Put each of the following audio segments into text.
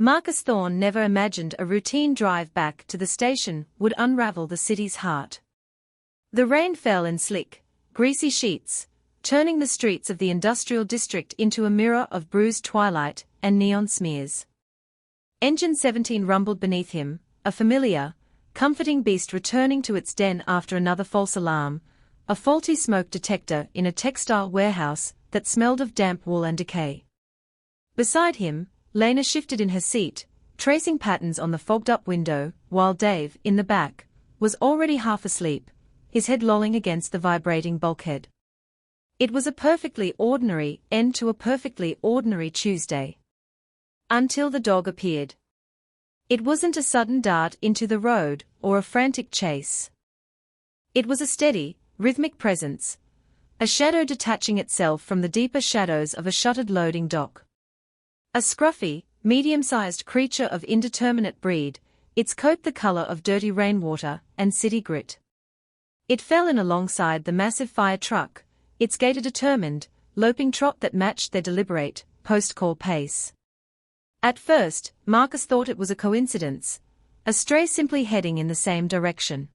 Marcus Thorne never imagined a routine drive back to the station would unravel the city's heart. The rain fell in slick, greasy sheets, turning the streets of the industrial district into a mirror of bruised twilight and neon smears. Engine 17 rumbled beneath him, a familiar, comforting beast returning to its den after another false alarm, a faulty smoke detector in a textile warehouse that smelled of damp wool and decay. Beside him, Lena shifted in her seat, tracing patterns on the fogged-up window, while Dave, in the back, was already half asleep, his head lolling against the vibrating bulkhead. It was a perfectly ordinary end to a perfectly ordinary Tuesday. Until the dog appeared. It wasn't a sudden dart into the road, or a frantic chase. It was a steady, rhythmic presence, a shadow detaching itself from the deeper shadows of a shuttered loading dock. A scruffy, medium-sized creature of indeterminate breed, its coat the color of dirty rainwater and city grit. It fell in alongside the massive fire truck, its gait a determined, loping trot that matched their deliberate, post-call pace. At first, Marcus thought it was a coincidence, a stray simply heading in the same direction.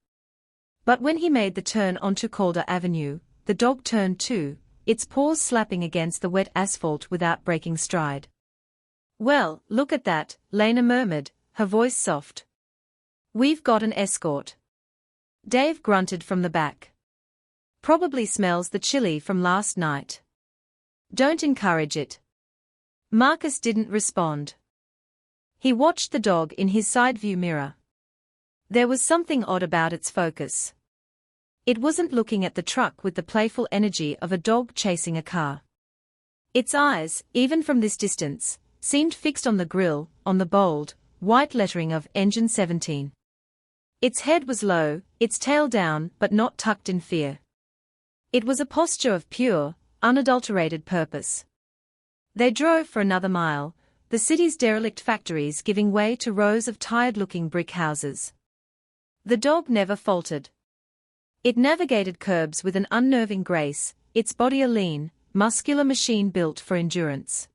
But when he made the turn onto Calder Avenue, the dog turned too, its paws slapping against the wet asphalt without breaking stride. "Well, look at that," Lena murmured, her voice soft. "We've got an escort." Dave grunted from the back. "Probably smells the chili from last night." "Don't encourage it." Marcus didn't respond. He watched the dog in his side-view mirror. There was something odd about its focus. It wasn't looking at the truck with the playful energy of a dog chasing a car. Its eyes, even from this distance, seemed fixed on the grille, on the bold, white lettering of Engine 17. Its head was low, its tail down but not tucked in fear. It was a posture of pure, unadulterated purpose. They drove for another mile, the city's derelict factories giving way to rows of tired-looking brick houses. The dog never faltered. It navigated curbs with an unnerving grace, its body a lean, muscular machine built for endurance.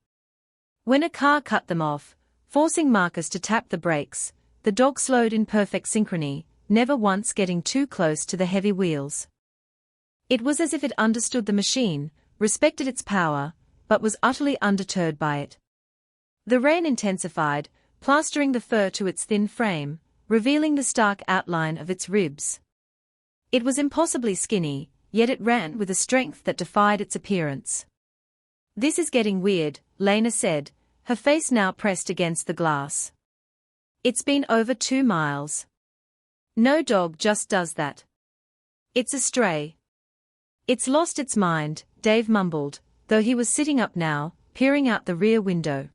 When a car cut them off, forcing Marcus to tap the brakes, the dog slowed in perfect synchrony, never once getting too close to the heavy wheels. It was as if it understood the machine, respected its power, but was utterly undeterred by it. The rain intensified, plastering the fur to its thin frame, revealing the stark outline of its ribs. It was impossibly skinny, yet it ran with a strength that defied its appearance. "This is getting weird," Lena said, her face now pressed against the glass. "It's been over 2 miles. No dog just does that. It's a stray. It's lost its mind," Dave mumbled, though he was sitting up now, peering out the rear window.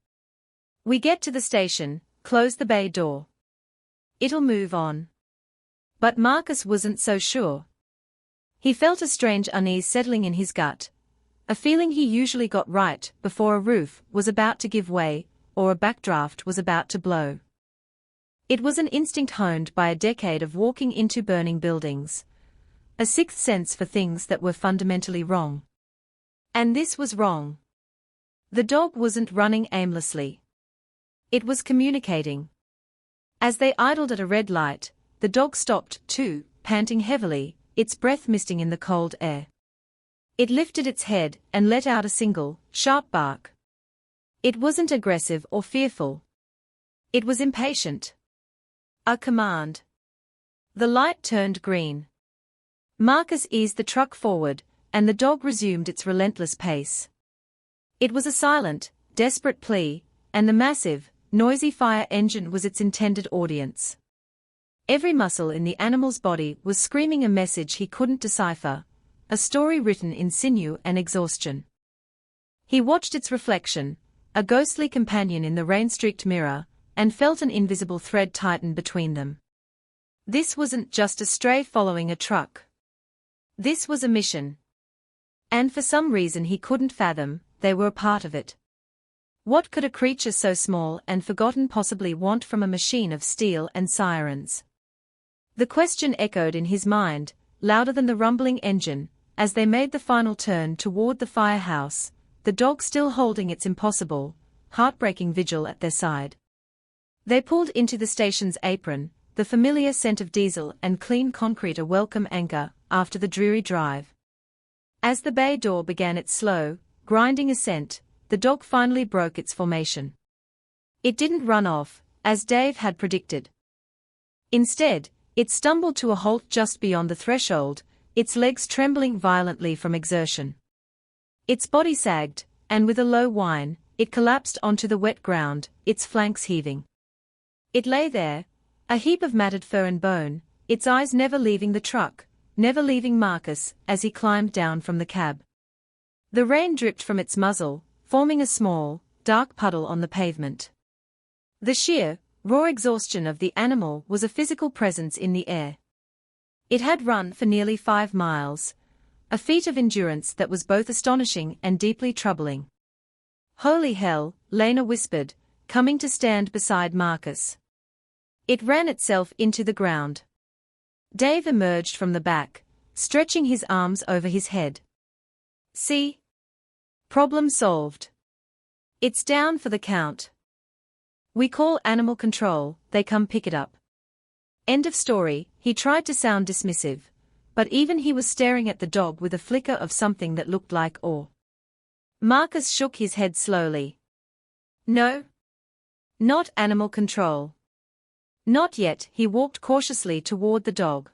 "We get to the station, close the bay door. It'll move on." But Marcus wasn't so sure. He felt a strange unease settling in his gut, a feeling he usually got right before a roof was about to give way, or a backdraft was about to blow. It was an instinct honed by a decade of walking into burning buildings, a sixth sense for things that were fundamentally wrong. And this was wrong. The dog wasn't running aimlessly. It was communicating. As they idled at a red light, the dog stopped, too, panting heavily, its breath misting in the cold air. It lifted its head and let out a single, sharp bark. It wasn't aggressive or fearful. It was impatient. A command. The light turned green. Marcus eased the truck forward, and the dog resumed its relentless pace. It was a silent, desperate plea, and the massive, noisy fire engine was its intended audience. Every muscle in the animal's body was screaming a message he couldn't decipher, a story written in sinew and exhaustion. He watched its reflection, a ghostly companion in the rain-streaked mirror, and felt an invisible thread tighten between them. This wasn't just a stray following a truck. This was a mission. And for some reason he couldn't fathom, they were a part of it. What could a creature so small and forgotten possibly want from a machine of steel and sirens? The question echoed in his mind, louder than the rumbling engine, as they made the final turn toward the firehouse, the dog still holding its impossible, heartbreaking vigil at their side. They pulled into the station's apron, the familiar scent of diesel and clean concrete a welcome anchor after the dreary drive. As the bay door began its slow, grinding ascent, the dog finally broke its formation. It didn't run off, as Dave had predicted. Instead, it stumbled to a halt just beyond the threshold, its legs trembling violently from exertion. Its body sagged, and with a low whine, it collapsed onto the wet ground, its flanks heaving. It lay there, a heap of matted fur and bone, its eyes never leaving the truck, never leaving Marcus as he climbed down from the cab. The rain dripped from its muzzle, forming a small, dark puddle on the pavement. The sheer, raw exhaustion of the animal was a physical presence in the air. It had run for nearly 5 miles, a feat of endurance that was both astonishing and deeply troubling. "Holy hell," Lena whispered, coming to stand beside Marcus. It ran itself into the ground. Dave emerged from the back, stretching his arms over his head. "See? Problem solved. It's down for the count. We call animal control, they come pick it up." End of story. He tried to sound dismissive, but even he was staring at the dog with a flicker of something that looked like awe. Marcus shook his head slowly. "No. Not animal control. Not yet." He walked cautiously toward the dog.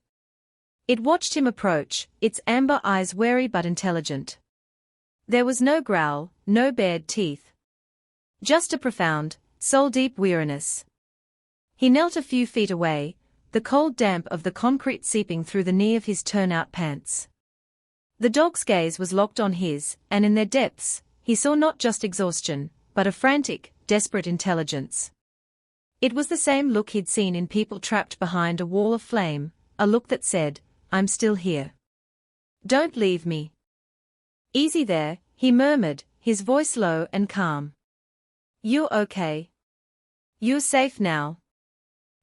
It watched him approach, its amber eyes wary but intelligent. There was no growl, no bared teeth. Just a profound, soul-deep weariness. He knelt a few feet away, the cold damp of the concrete seeping through the knee of his turnout pants. The dog's gaze was locked on his, and in their depths, he saw not just exhaustion, but a frantic, desperate intelligence. It was the same look he'd seen in people trapped behind a wall of flame, a look that said, "I'm still here. Don't leave me." "Easy there," he murmured, his voice low and calm. "You're okay. You're safe now."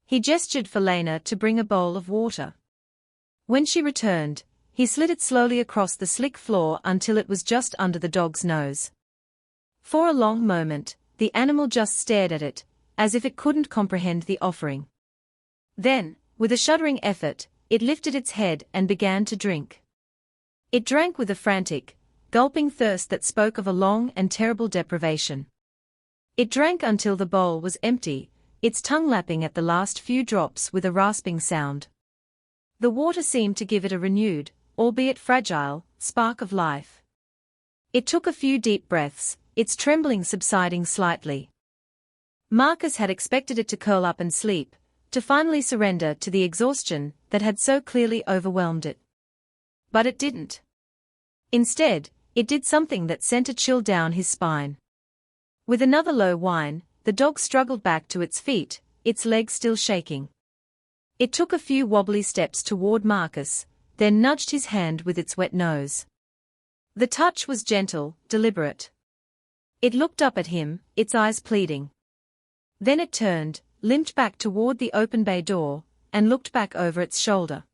He gestured for Lena to bring a bowl of water. When she returned, he slid it slowly across the slick floor until it was just under the dog's nose. For a long moment, the animal just stared at it, as if it couldn't comprehend the offering. Then, with a shuddering effort, it lifted its head and began to drink. It drank with a frantic, gulping thirst that spoke of a long and terrible deprivation. It drank until the bowl was empty, its tongue lapping at the last few drops with a rasping sound. The water seemed to give it a renewed, albeit fragile, spark of life. It took a few deep breaths, its trembling subsiding slightly. Marcus had expected it to curl up and sleep, to finally surrender to the exhaustion that had so clearly overwhelmed it. But it didn't. Instead, it did something that sent a chill down his spine. With another low whine, the dog struggled back to its feet, its legs still shaking. It took a few wobbly steps toward Marcus, then nudged his hand with its wet nose. The touch was gentle, deliberate. It looked up at him, its eyes pleading. Then it turned, limped back toward the open bay door, and looked back over its shoulder.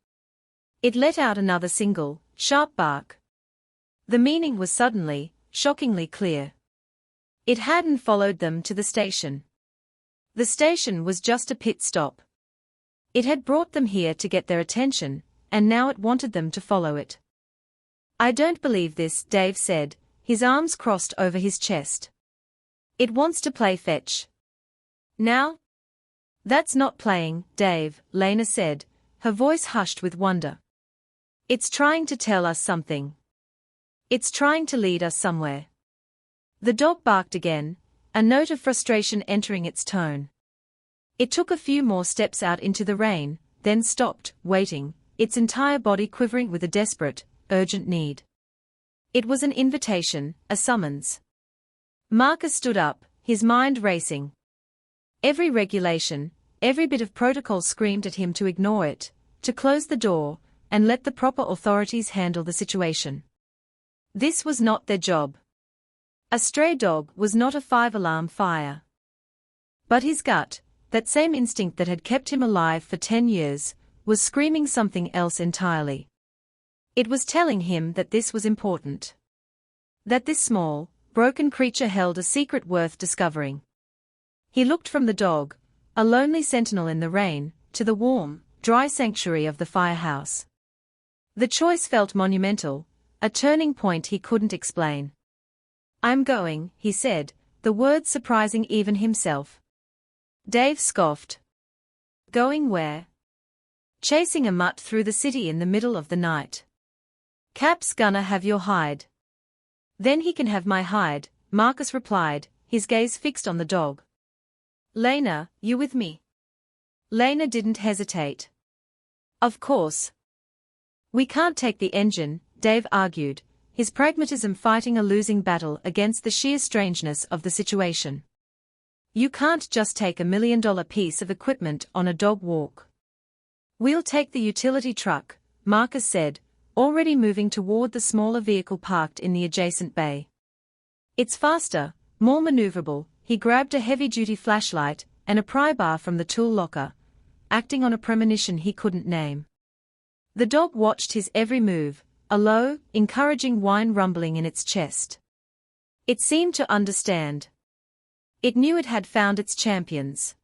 It let out another single, sharp bark. The meaning was suddenly, shockingly clear. It hadn't followed them to the station. The station was just a pit stop. It had brought them here to get their attention, and now it wanted them to follow it. "I don't believe this," Dave said, his arms crossed over his chest. "It wants to play fetch. Now?" "That's not playing, Dave," Lena said, her voice hushed with wonder. "It's trying to tell us something. It's trying to lead us somewhere." The dog barked again, a note of frustration entering its tone. It took a few more steps out into the rain, then stopped, waiting, its entire body quivering with a desperate, urgent need. It was an invitation, a summons. Marcus stood up, his mind racing. Every regulation, every bit of protocol screamed at him to ignore it, to close the door, and let the proper authorities handle the situation. This was not their job. A stray dog was not a 5-alarm fire. But his gut, that same instinct that had kept him alive for 10 years, was screaming something else entirely. It was telling him that this was important. That this small, broken creature held a secret worth discovering. He looked from the dog, a lonely sentinel in the rain, to the warm, dry sanctuary of the firehouse. The choice felt monumental, a turning point he couldn't explain. "I'm going," he said, the words surprising even himself. Dave scoffed. "Going where?" "Chasing a mutt through the city in the middle of the night. Cap's gonna have your hide." "Then he can have my hide," Marcus replied, his gaze fixed on the dog. "Lena, you with me?" Lena didn't hesitate. "Of course." "We can't take the engine," Dave argued, his pragmatism fighting a losing battle against the sheer strangeness of the situation. "You can't just take $1 million piece of equipment on a dog walk." "We'll take the utility truck," Marcus said, already moving toward the smaller vehicle parked in the adjacent bay. "It's faster, more maneuverable." He grabbed a heavy-duty flashlight and a pry bar from the tool locker, acting on a premonition he couldn't name. The dog watched his every move, a low, encouraging whine rumbling in its chest. It seemed to understand. It knew it had found its champions.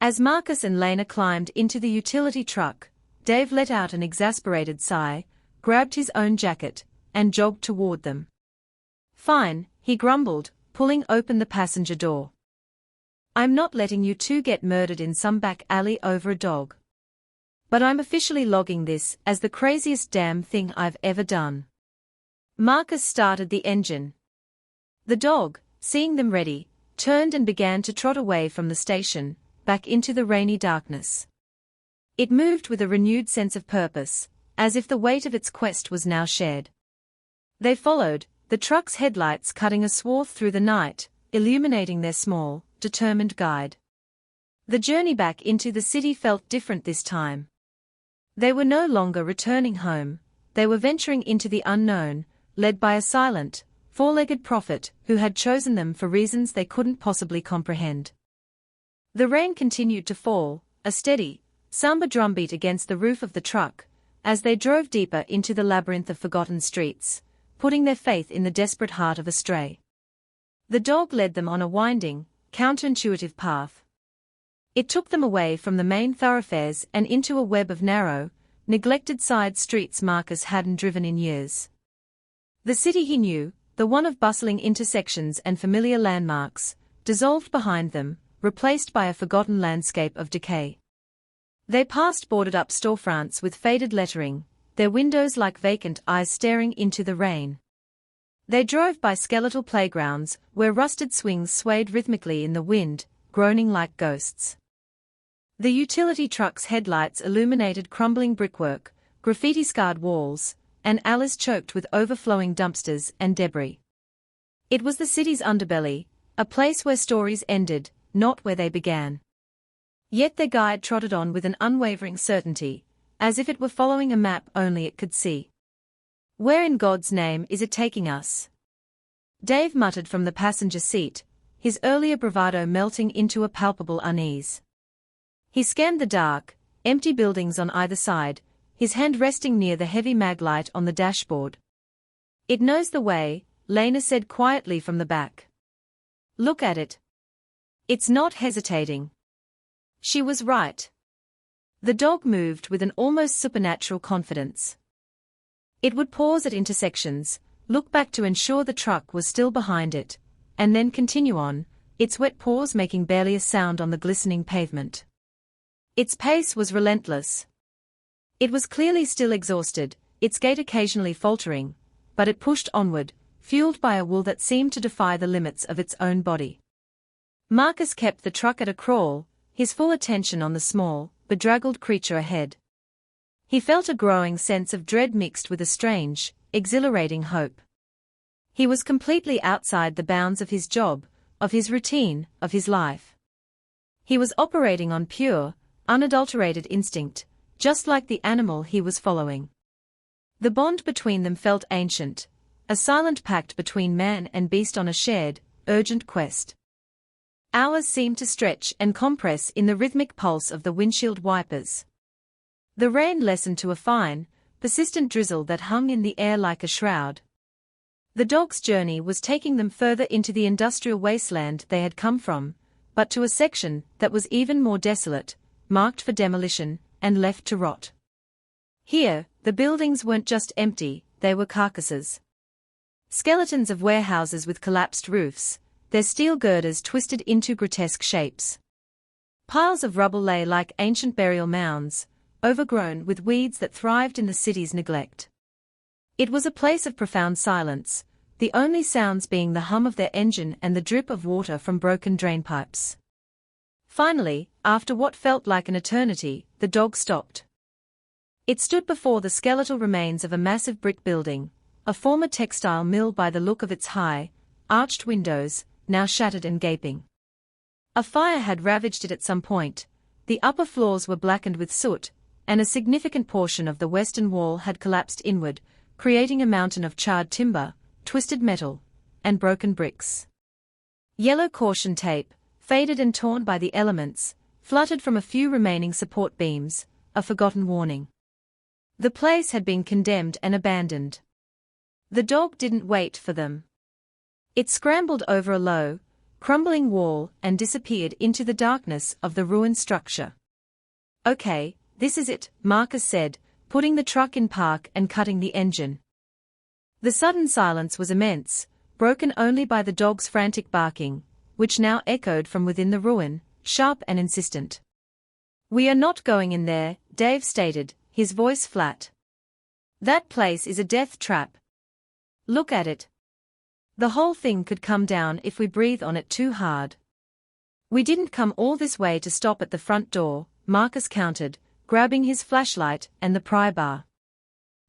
As Marcus and Lena climbed into the utility truck, Dave let out an exasperated sigh, grabbed his own jacket, and jogged toward them. "Fine," he grumbled, pulling open the passenger door. "I'm not letting you two get murdered in some back alley over a dog. But I'm officially logging this as the craziest damn thing I've ever done." Marcus started the engine. The dog, seeing them ready, turned and began to trot away from the station, back into the rainy darkness. It moved with a renewed sense of purpose, as if the weight of its quest was now shared. They followed, the truck's headlights cutting a swath through the night, illuminating their small, determined guide. The journey back into the city felt different this time. They were no longer returning home, they were venturing into the unknown, led by a silent, four-legged prophet who had chosen them for reasons they couldn't possibly comprehend. The rain continued to fall, a steady, somber drumbeat against the roof of the truck, as they drove deeper into the labyrinth of forgotten streets, putting their faith in the desperate heart of a stray. The dog led them on a winding, counterintuitive path. It took them away from the main thoroughfares and into a web of narrow, neglected side streets Marcus hadn't driven in years. The city he knew, the one of bustling intersections and familiar landmarks, dissolved behind them, replaced by a forgotten landscape of decay. They passed boarded-up storefronts with faded lettering, their windows like vacant eyes staring into the rain. They drove by skeletal playgrounds where rusted swings swayed rhythmically in the wind, groaning like ghosts. The utility truck's headlights illuminated crumbling brickwork, graffiti-scarred walls, and alleys choked with overflowing dumpsters and debris. It was the city's underbelly, a place where stories ended, not where they began. Yet their guide trotted on with an unwavering certainty, as if it were following a map only it could see. "Where in God's name is it taking us?" Dave muttered from the passenger seat, his earlier bravado melting into a palpable unease. He scanned the dark, empty buildings on either side, his hand resting near the heavy mag light on the dashboard. "It knows the way," Lena said quietly from the back. "Look at it. It's not hesitating." She was right. The dog moved with an almost supernatural confidence. It would pause at intersections, look back to ensure the truck was still behind it, and then continue on, its wet paws making barely a sound on the glistening pavement. Its pace was relentless. It was clearly still exhausted, its gait occasionally faltering, but it pushed onward, fueled by a will that seemed to defy the limits of its own body. Marcus kept the truck at a crawl, his full attention on the small, bedraggled creature ahead. He felt a growing sense of dread mixed with a strange, exhilarating hope. He was completely outside the bounds of his job, of his routine, of his life. He was operating on pure, unadulterated instinct, just like the animal he was following. The bond between them felt ancient, a silent pact between man and beast on a shared, urgent quest. Hours seemed to stretch and compress in the rhythmic pulse of the windshield wipers. The rain lessened to a fine, persistent drizzle that hung in the air like a shroud. The dog's journey was taking them further into the industrial wasteland they had come from, but to a section that was even more desolate, marked for demolition, and left to rot. Here, the buildings weren't just empty, they were carcasses. Skeletons of warehouses with collapsed roofs, their steel girders twisted into grotesque shapes. Piles of rubble lay like ancient burial mounds, overgrown with weeds that thrived in the city's neglect. It was a place of profound silence, the only sounds being the hum of their engine and the drip of water from broken drainpipes. Finally, after what felt like an eternity, the dog stopped. It stood before the skeletal remains of a massive brick building, a former textile mill by the look of its high, arched windows, now shattered and gaping. A fire had ravaged it at some point, the upper floors were blackened with soot, and a significant portion of the western wall had collapsed inward, creating a mountain of charred timber, twisted metal, and broken bricks. Yellow caution tape, faded and torn by the elements, fluttered from a few remaining support beams, a forgotten warning. The place had been condemned and abandoned. The dog didn't wait for them. It scrambled over a low, crumbling wall and disappeared into the darkness of the ruined structure. "Okay, this is it," Marcus said, putting the truck in park and cutting the engine. The sudden silence was immense, broken only by the dog's frantic barking, which now echoed from within the ruin, sharp and insistent. "We are not going in there," Dave stated, his voice flat. "That place is a death trap. Look at it. The whole thing could come down if we breathe on it too hard." "We didn't come all this way to stop at the front door," Marcus countered, grabbing his flashlight and the pry bar.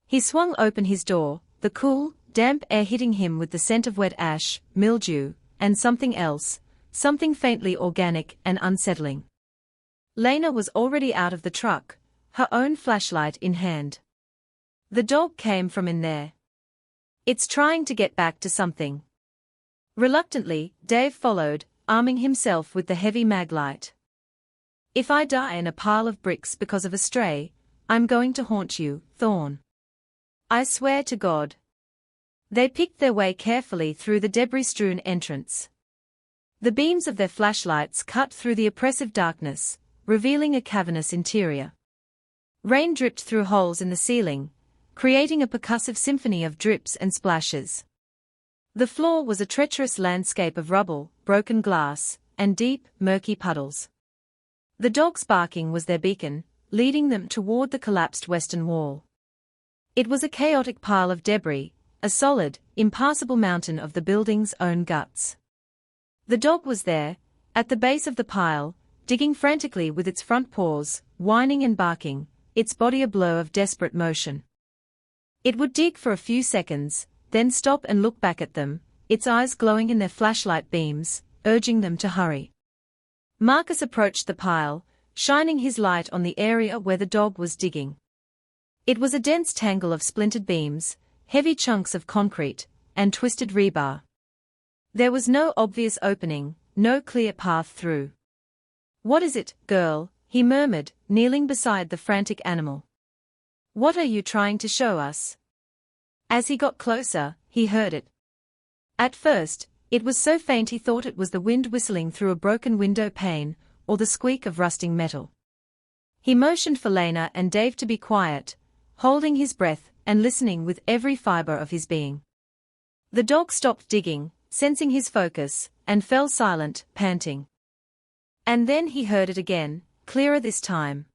He swung open his door, the cool, damp air hitting him with the scent of wet ash, mildew, and something else, something faintly organic and unsettling. Lena was already out of the truck, her own flashlight in hand. "The dog came from in there. It's trying to get back to something." Reluctantly, Dave followed, arming himself with the heavy maglite. "If I die in a pile of bricks because of a stray, I'm going to haunt you, Thorn. I swear to God." They picked their way carefully through the debris-strewn entrance. The beams of their flashlights cut through the oppressive darkness, revealing a cavernous interior. Rain dripped through holes in the ceiling, creating a percussive symphony of drips and splashes. The floor was a treacherous landscape of rubble, broken glass, and deep, murky puddles. The dog's barking was their beacon, leading them toward the collapsed western wall. It was a chaotic pile of debris, a solid, impassable mountain of the building's own guts. The dog was there, at the base of the pile, digging frantically with its front paws, whining and barking, its body a blur of desperate motion. It would dig for a few seconds, then stop and look back at them, its eyes glowing in their flashlight beams, urging them to hurry. Marcus approached the pile, shining his light on the area where the dog was digging. It was a dense tangle of splintered beams, heavy chunks of concrete, and twisted rebar. There was no obvious opening, no clear path through. "What is it, girl?" he murmured, kneeling beside the frantic animal. "What are you trying to show us?" As he got closer, he heard it. At first, it was so faint he thought it was the wind whistling through a broken window pane, or the squeak of rusting metal. He motioned for Lena and Dave to be quiet, holding his breath and listening with every fiber of his being. The dog stopped digging, sensing his focus, and fell silent, panting. And then he heard it again, clearer this time.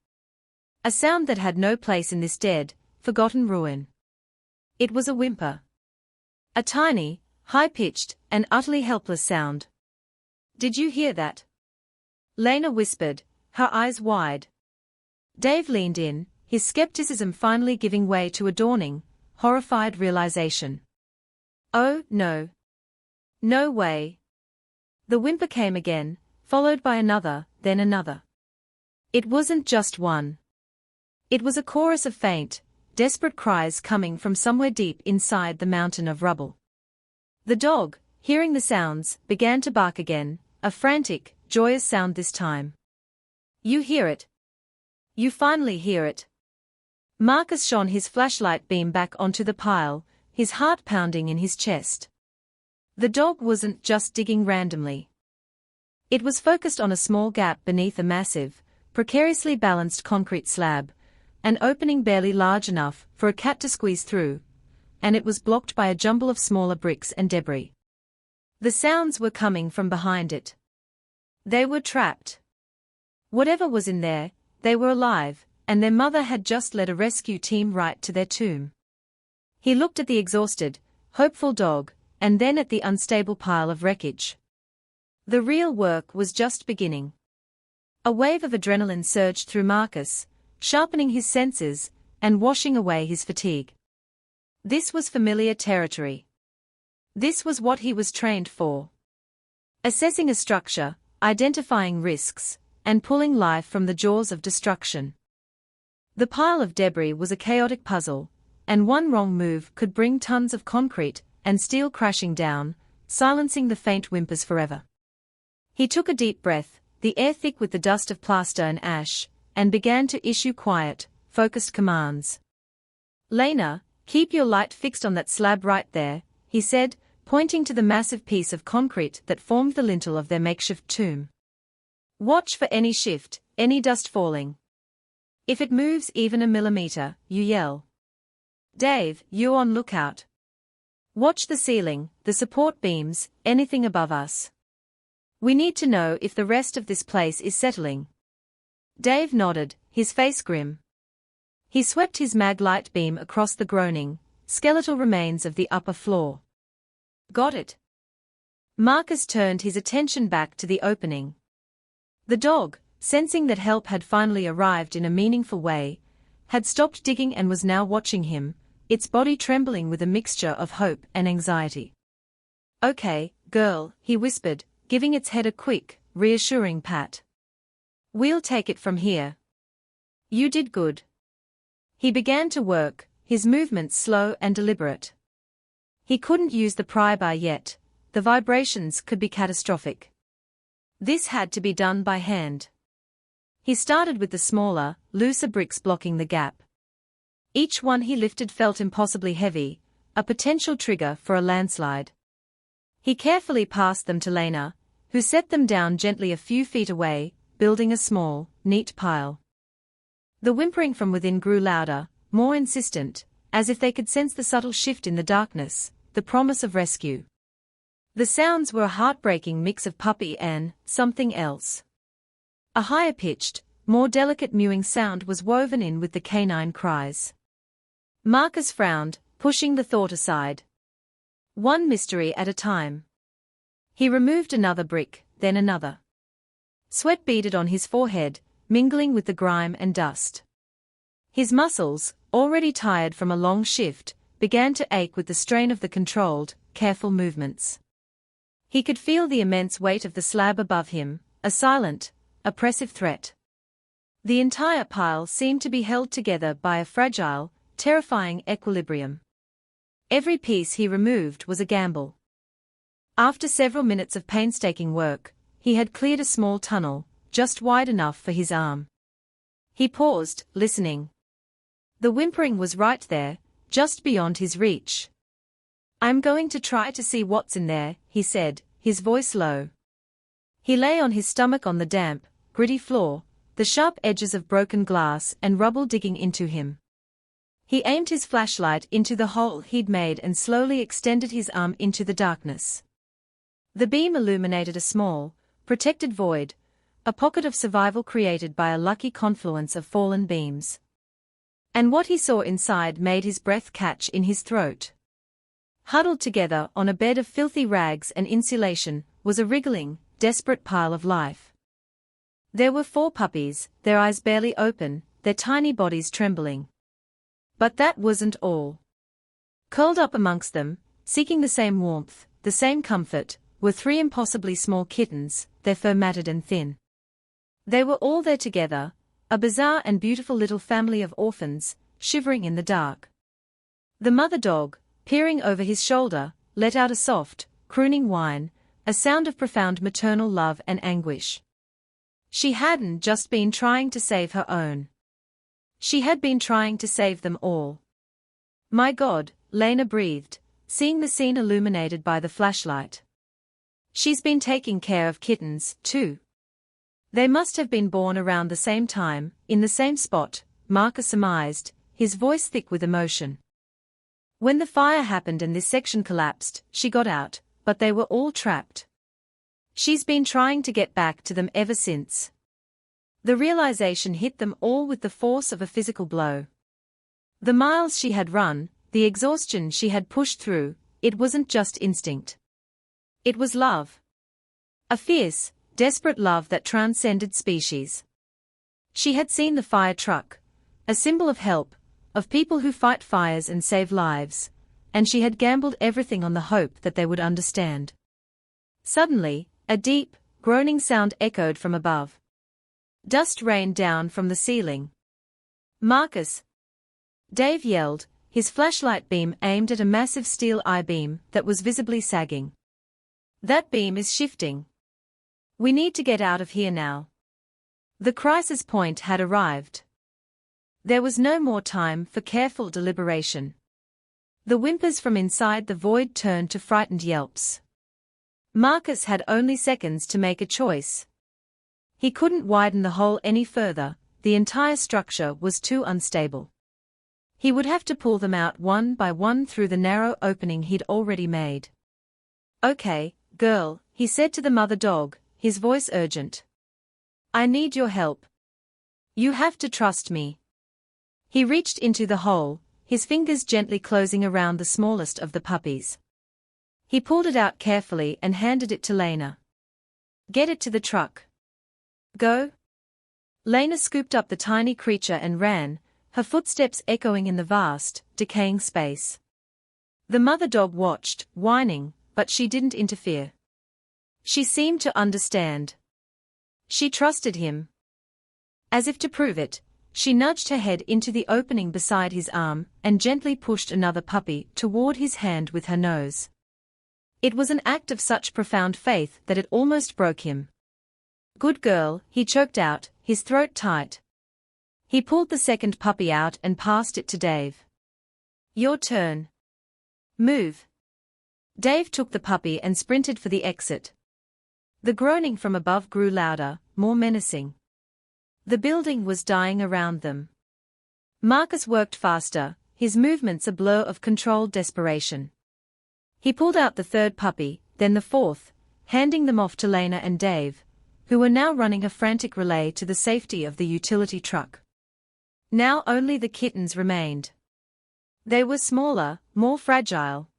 A sound that had no place in this dead, forgotten ruin. It was a whimper. A tiny, high-pitched, and utterly helpless sound. "Did you hear that?" Lena whispered, her eyes wide. Dave leaned in, his skepticism finally giving way to a dawning, horrified realization. "Oh, no. No way." The whimper came again, followed by another, then another. It wasn't just one. It was a chorus of faint, desperate cries coming from somewhere deep inside the mountain of rubble. The dog, hearing the sounds, began to bark again, a frantic, joyous sound this time. "You hear it? You finally hear it." Marcus shone his flashlight beam back onto the pile, his heart pounding in his chest. The dog wasn't just digging randomly. It was focused on a small gap beneath a massive, precariously balanced concrete slab, an opening barely large enough for a cat to squeeze through, and it was blocked by a jumble of smaller bricks and debris. The sounds were coming from behind it. They were trapped. Whatever was in there, they were alive, and their mother had just led a rescue team right to their tomb. He looked at the exhausted, hopeful dog, and then at the unstable pile of wreckage. The real work was just beginning. A wave of adrenaline surged through Marcus, sharpening his senses and washing away his fatigue. This was familiar territory. This was what he was trained for. Assessing a structure, identifying risks, and pulling life from the jaws of destruction. The pile of debris was a chaotic puzzle, and one wrong move could bring tons of concrete and steel crashing down, silencing the faint whimpers forever. He took a deep breath, the air thick with the dust of plaster and ash, and began to issue quiet, focused commands. "Lena, keep your light fixed on that slab right there," he said, pointing to the massive piece of concrete that formed the lintel of their makeshift tomb. "Watch for any shift, any dust falling. If it moves even a millimeter, you yell. Dave, you on lookout. Watch the ceiling, the support beams, anything above us. We need to know if the rest of this place is settling." Dave nodded, his face grim. He swept his mag light beam across the groaning, skeletal remains of the upper floor. "Got it." Marcus turned his attention back to the opening. The dog, sensing that help had finally arrived in a meaningful way, had stopped digging and was now watching him, its body trembling with a mixture of hope and anxiety. "Okay, girl," he whispered, giving its head a quick, reassuring pat. "We'll take it from here. You did good." He began to work, his movements slow and deliberate. He couldn't use the pry bar yet, the vibrations could be catastrophic. This had to be done by hand. He started with the smaller, looser bricks blocking the gap. Each one he lifted felt impossibly heavy, a potential trigger for a landslide. He carefully passed them to Lena, who set them down gently a few feet away, building a small, neat pile. The whimpering from within grew louder, more insistent, as if they could sense the subtle shift in the darkness, the promise of rescue. The sounds were a heartbreaking mix of puppy and something else. A higher-pitched, more delicate mewing sound was woven in with the canine cries. Marcus frowned, pushing the thought aside. One mystery at a time. He removed another brick, then another. Sweat beaded on his forehead, mingling with the grime and dust. His muscles, already tired from a long shift, began to ache with the strain of the controlled, careful movements. He could feel the immense weight of the slab above him, a silent, oppressive threat. The entire pile seemed to be held together by a fragile, terrifying equilibrium. Every piece he removed was a gamble. After several minutes of painstaking work, he had cleared a small tunnel, just wide enough for his arm. He paused, listening. The whimpering was right there, just beyond his reach. "I'm going to try to see what's in there," he said, his voice low. He lay on his stomach on the damp, gritty floor, the sharp edges of broken glass and rubble digging into him. He aimed his flashlight into the hole he'd made and slowly extended his arm into the darkness. The beam illuminated a small, protected void, a pocket of survival created by a lucky confluence of fallen beams. And what he saw inside made his breath catch in his throat. Huddled together on a bed of filthy rags and insulation was a wriggling, desperate pile of life. There were 4 puppies, their eyes barely open, their tiny bodies trembling. But that wasn't all. Curled up amongst them, seeking the same warmth, the same comfort, were 3 impossibly small kittens, their fur matted and thin. They were all there together, a bizarre and beautiful little family of orphans, shivering in the dark. The mother dog, peering over his shoulder, let out a soft, crooning whine, a sound of profound maternal love and anguish. She hadn't just been trying to save her own. She had been trying to save them all. "My God," Lena breathed, seeing the scene illuminated by the flashlight. She's been taking care of kittens, too. They must have been born around the same time, in the same spot, Marcus surmised, his voice thick with emotion. When the fire happened and this section collapsed, she got out, but they were all trapped. She's been trying to get back to them ever since. The realization hit them all with the force of a physical blow. The miles she had run, the exhaustion she had pushed through, it wasn't just instinct. It was love. A fierce, desperate love that transcended species. She had seen the fire truck, a symbol of help, of people who fight fires and save lives, and she had gambled everything on the hope that they would understand. Suddenly, a deep, groaning sound echoed from above. Dust rained down from the ceiling. "Marcus!" Dave yelled, his flashlight beam aimed at a massive steel I-beam that was visibly sagging. "That beam is shifting. We need to get out of here now." The crisis point had arrived. There was no more time for careful deliberation. The whimpers from inside the void turned to frightened yelps. Marcus had only seconds to make a choice. He couldn't widen the hole any further, the entire structure was too unstable. He would have to pull them out one by one through the narrow opening he'd already made. "Okay, girl," he said to the mother dog, his voice urgent. "I need your help. You have to trust me." He reached into the hole, his fingers gently closing around the smallest of the puppies. He pulled it out carefully and handed it to Lena. "Get it to the truck." "Go?" Lena scooped up the tiny creature and ran, her footsteps echoing in the vast, decaying space. The mother dog watched, whining, but she didn't interfere. She seemed to understand. She trusted him. As if to prove it, she nudged her head into the opening beside his arm and gently pushed another puppy toward his hand with her nose. It was an act of such profound faith that it almost broke him. "Good girl," he choked out, his throat tight. He pulled the second puppy out and passed it to Dave. "Your turn. Move." Dave took the puppy and sprinted for the exit. The groaning from above grew louder, more menacing. The building was dying around them. Marcus worked faster, his movements a blur of controlled desperation. He pulled out the third puppy, then the fourth, handing them off to Lena and Dave, who were now running a frantic relay to the safety of the utility truck. Now only the kittens remained. They were smaller, more fragile.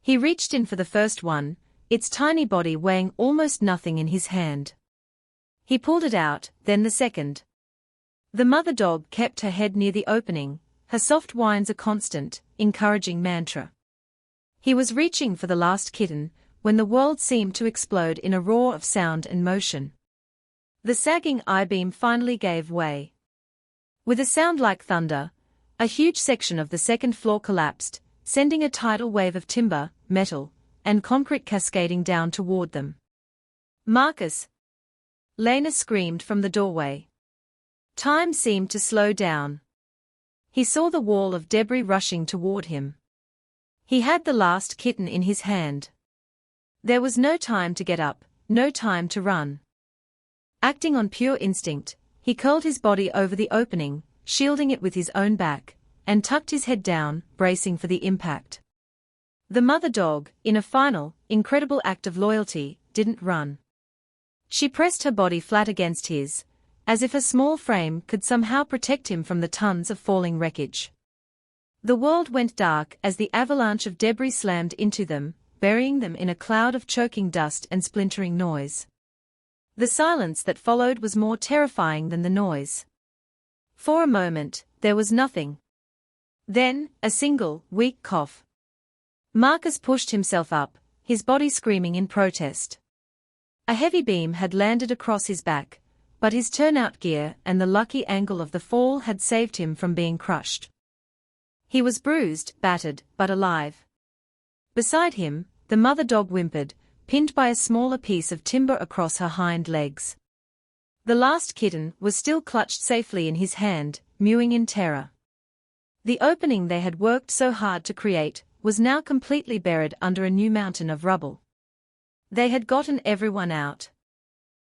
He reached in for the first one, its tiny body weighing almost nothing in his hand. He pulled it out, then the second. The mother dog kept her head near the opening, her soft whines a constant, encouraging mantra. He was reaching for the last kitten, when the world seemed to explode in a roar of sound and motion. The sagging I-beam finally gave way. With a sound like thunder, a huge section of the second floor collapsed, sending a tidal wave of timber, metal, and concrete cascading down toward them. "Marcus!" Lena screamed from the doorway. Time seemed to slow down. He saw the wall of debris rushing toward him. He had the last kitten in his hand. There was no time to get up, no time to run. Acting on pure instinct, he curled his body over the opening, shielding it with his own back, and tucked his head down, bracing for the impact. The mother dog, in a final, incredible act of loyalty, didn't run. She pressed her body flat against his, as if a small frame could somehow protect him from the tons of falling wreckage. The world went dark as the avalanche of debris slammed into them, burying them in a cloud of choking dust and splintering noise. The silence that followed was more terrifying than the noise. For a moment, there was nothing. Then, a single, weak cough. Marcus pushed himself up, his body screaming in protest. A heavy beam had landed across his back, but his turnout gear and the lucky angle of the fall had saved him from being crushed. He was bruised, battered, but alive. Beside him, the mother dog whimpered, pinned by a smaller piece of timber across her hind legs. The last kitten was still clutched safely in his hand, mewing in terror. The opening they had worked so hard to create was now completely buried under a new mountain of rubble. They had gotten everyone out.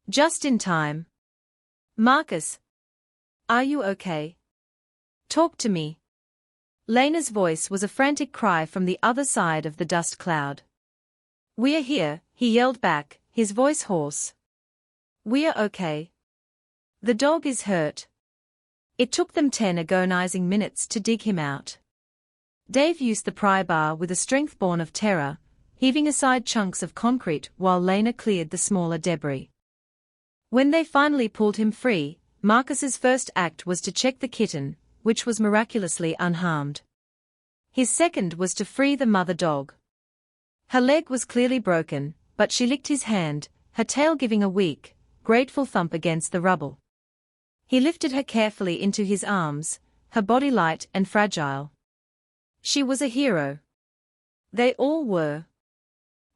Just in time. Marcus. Are you okay? Talk to me. Lena's voice was a frantic cry from the other side of the dust cloud. We're here, he yelled back, his voice hoarse. We're okay. The dog is hurt. It took them 10 agonizing minutes to dig him out. Dave used the pry bar with a strength born of terror, heaving aside chunks of concrete while Lena cleared the smaller debris. When they finally pulled him free, Marcus's first act was to check the kitten, which was miraculously unharmed. His second was to free the mother dog. Her leg was clearly broken, but she licked his hand, her tail giving a weak, grateful thump against the rubble. He lifted her carefully into his arms, her body light and fragile. She was a hero. They all were.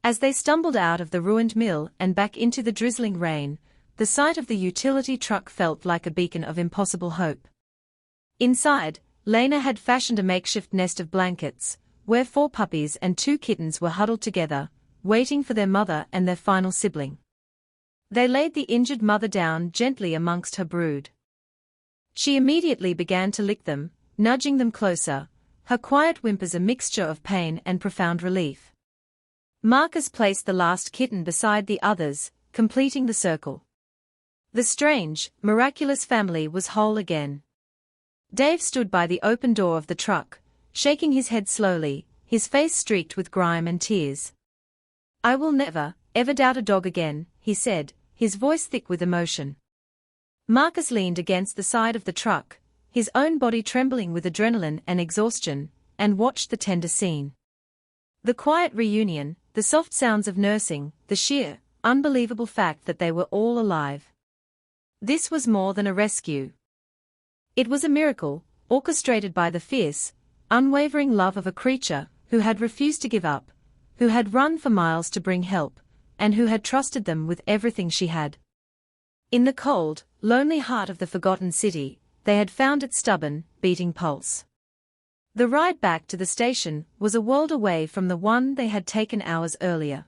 As they stumbled out of the ruined mill and back into the drizzling rain, the sight of the utility truck felt like a beacon of impossible hope. Inside, Lena had fashioned a makeshift nest of blankets, where 4 puppies and 2 kittens were huddled together, waiting for their mother and their final sibling. They laid the injured mother down gently amongst her brood. She immediately began to lick them, nudging them closer, her quiet whimpers a mixture of pain and profound relief. Marcus placed the last kitten beside the others, completing the circle. The strange, miraculous family was whole again. Dave stood by the open door of the truck, shaking his head slowly, his face streaked with grime and tears. I will never, ever doubt a dog again, he said, his voice thick with emotion. Marcus leaned against the side of the truck, his own body trembling with adrenaline and exhaustion, and watched the tender scene. The quiet reunion, the soft sounds of nursing, the sheer, unbelievable fact that they were all alive. This was more than a rescue. It was a miracle, orchestrated by the fierce, unwavering love of a creature who had refused to give up, who had run for miles to bring help, and who had trusted them with everything she had. In the cold, lonely heart of the forgotten city, they had found its stubborn, beating pulse. The ride back to the station was a world away from the one they had taken hours earlier.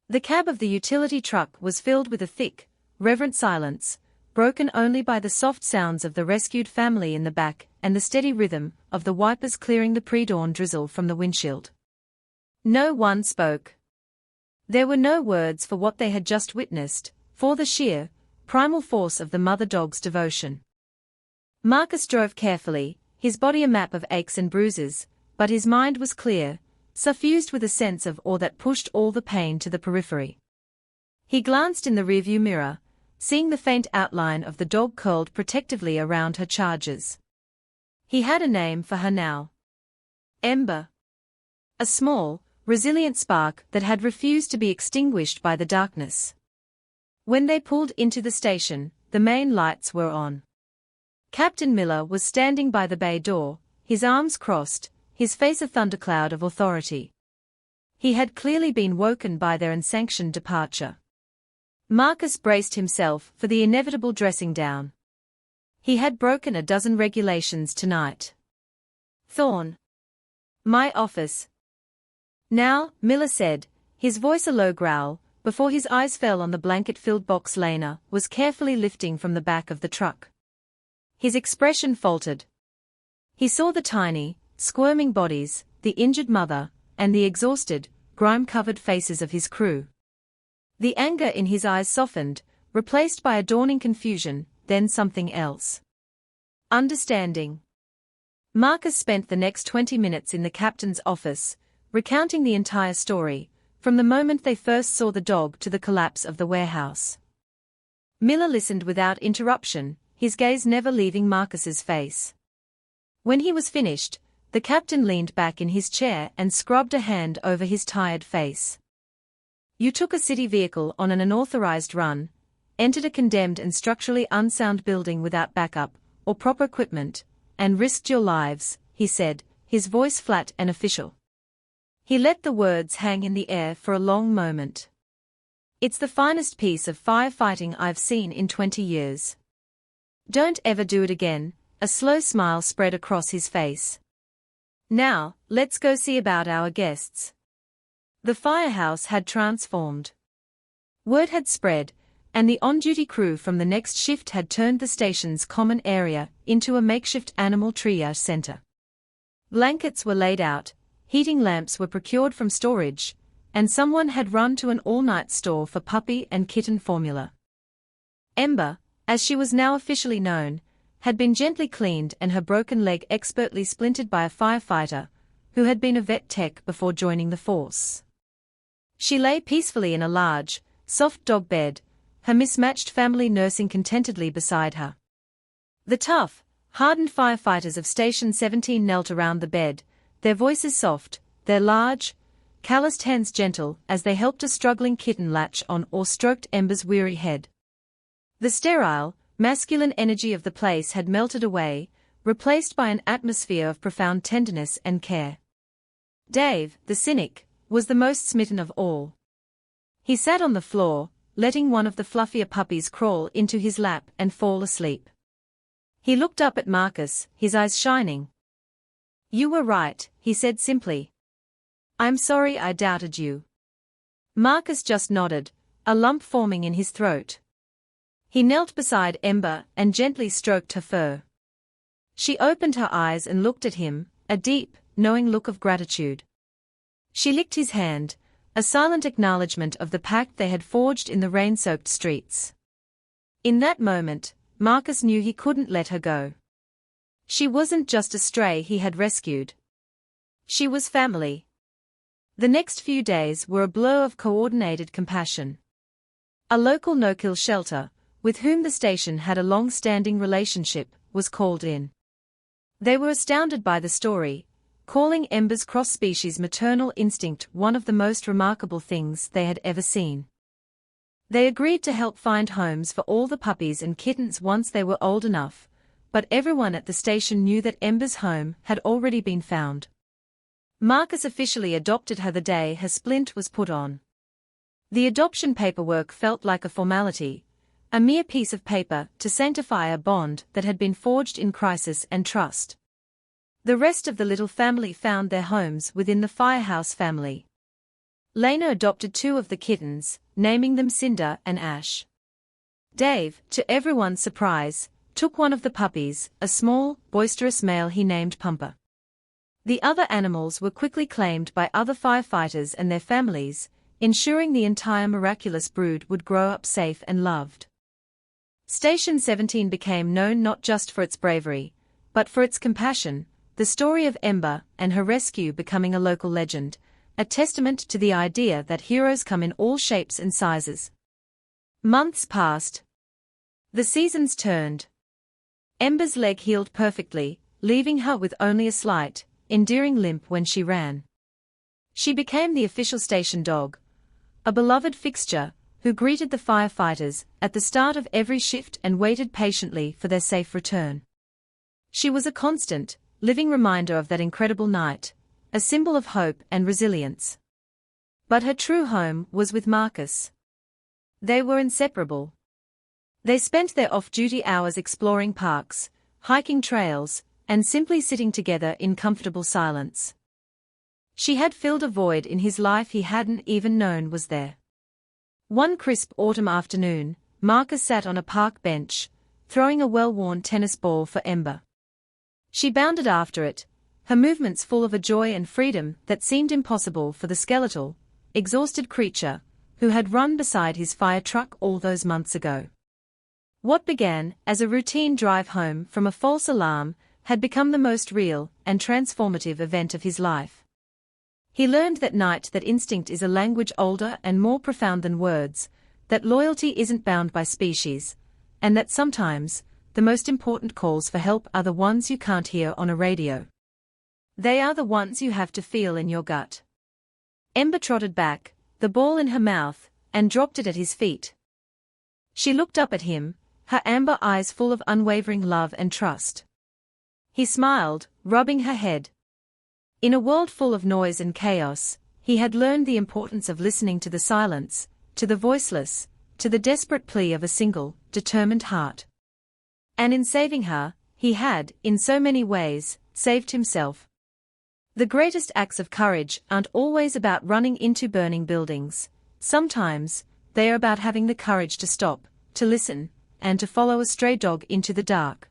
The cab of the utility truck was filled with a thick, reverent silence, broken only by the soft sounds of the rescued family in the back and the steady rhythm of the wipers clearing the pre-dawn drizzle from the windshield. No one spoke. There were no words for what they had just witnessed, for the sheer, primal force of the mother dog's devotion. Marcus drove carefully, his body a map of aches and bruises, but his mind was clear, suffused with a sense of awe that pushed all the pain to the periphery. He glanced in the rearview mirror, seeing the faint outline of the dog curled protectively around her charges. He had a name for her now. Ember. A small, resilient spark that had refused to be extinguished by the darkness. When they pulled into the station, the main lights were on. Captain Miller was standing by the bay door, his arms crossed, his face a thundercloud of authority. He had clearly been woken by their unsanctioned departure. Marcus braced himself for the inevitable dressing down. He had broken a dozen regulations tonight. Thorn. My office. Now, Miller said, his voice a low growl, before his eyes fell on the blanket-filled box Lena was carefully lifting from the back of the truck. His expression faltered. He saw the tiny, squirming bodies, the injured mother, and the exhausted, grime-covered faces of his crew. The anger in his eyes softened, replaced by a dawning confusion, then something else. Understanding. Marcus spent the next 20 minutes in the captain's office, recounting the entire story, from the moment they first saw the dog to the collapse of the warehouse. Miller listened without interruption, his gaze never leaving Marcus's face. When he was finished, the captain leaned back in his chair and scrubbed a hand over his tired face. You took a city vehicle on an unauthorized run, entered a condemned and structurally unsound building without backup or proper equipment, and risked your lives, he said, his voice flat and official. He let the words hang in the air for a long moment. It's the finest piece of firefighting I've seen in 20 years. Don't ever do it again, a slow smile spread across his face. Now, let's go see about our guests. The firehouse had transformed. Word had spread, and the on-duty crew from the next shift had turned the station's common area into a makeshift animal triage center. Blankets were laid out, heating lamps were procured from storage, and someone had run to an all-night store for puppy and kitten formula. Ember, as she was now officially known, had been gently cleaned and her broken leg expertly splintered by a firefighter, who had been a vet tech before joining the force. She lay peacefully in a large, soft dog bed, her mismatched family nursing contentedly beside her. The tough, hardened firefighters of Station 17 knelt around the bed, their voices soft, their large, calloused hands gentle as they helped a struggling kitten latch on or stroked Ember's weary head. The sterile, masculine energy of the place had melted away, replaced by an atmosphere of profound tenderness and care. Dave, the cynic, was the most smitten of all. He sat on the floor, letting one of the fluffier puppies crawl into his lap and fall asleep. He looked up at Marcus, his eyes shining. "You were right," he said simply. "I'm sorry I doubted you." Marcus just nodded, a lump forming in his throat. He knelt beside Ember and gently stroked her fur. She opened her eyes and looked at him, a deep, knowing look of gratitude. She licked his hand, a silent acknowledgement of the pact they had forged in the rain-soaked streets. In that moment, Marcus knew he couldn't let her go. She wasn't just a stray he had rescued. She was family. The next few days were a blur of coordinated compassion. A local no-kill shelter, with whom the station had a long-standing relationship, was called in. They were astounded by the story, calling Ember's cross-species maternal instinct one of the most remarkable things they had ever seen. They agreed to help find homes for all the puppies and kittens once they were old enough, but everyone at the station knew that Ember's home had already been found. Marcus officially adopted her the day her splint was put on. The adoption paperwork felt like a formality, a mere piece of paper to sanctify a bond that had been forged in crisis and trust. The rest of the little family found their homes within the Firehouse family. Lena adopted 2 of the kittens, naming them Cinder and Ash. Dave, to everyone's surprise, took one of the puppies, a small, boisterous male he named Pumper. The other animals were quickly claimed by other firefighters and their families, ensuring the entire miraculous brood would grow up safe and loved. Station 17 became known not just for its bravery, but for its compassion, the story of Ember and her rescue becoming a local legend, a testament to the idea that heroes come in all shapes and sizes. Months passed. The seasons turned. Ember's leg healed perfectly, leaving her with only a slight, endearing limp when she ran. She became the official station dog, a beloved fixture, who greeted the firefighters at the start of every shift and waited patiently for their safe return. She was a constant, living reminder of that incredible night, a symbol of hope and resilience. But her true home was with Marcus. They were inseparable. They spent their off-duty hours exploring parks, hiking trails, and simply sitting together in comfortable silence. She had filled a void in his life he hadn't even known was there. One crisp autumn afternoon, Marcus sat on a park bench, throwing a well-worn tennis ball for Ember. She bounded after it, her movements full of a joy and freedom that seemed impossible for the skeletal, exhausted creature, who had run beside his fire truck all those months ago. What began as a routine drive home from a false alarm had become the most real and transformative event of his life. He learned that night that instinct is a language older and more profound than words, that loyalty isn't bound by species, and that sometimes, the most important calls for help are the ones you can't hear on a radio. They are the ones you have to feel in your gut. Ember trotted back, the ball in her mouth, and dropped it at his feet. She looked up at him, her amber eyes full of unwavering love and trust. He smiled, rubbing her head. In a world full of noise and chaos, he had learned the importance of listening to the silence, to the voiceless, to the desperate plea of a single, determined heart. And in saving her, he had, in so many ways, saved himself. The greatest acts of courage aren't always about running into burning buildings. Sometimes, They are about having the courage to stop, to listen, and to follow a stray dog into the dark.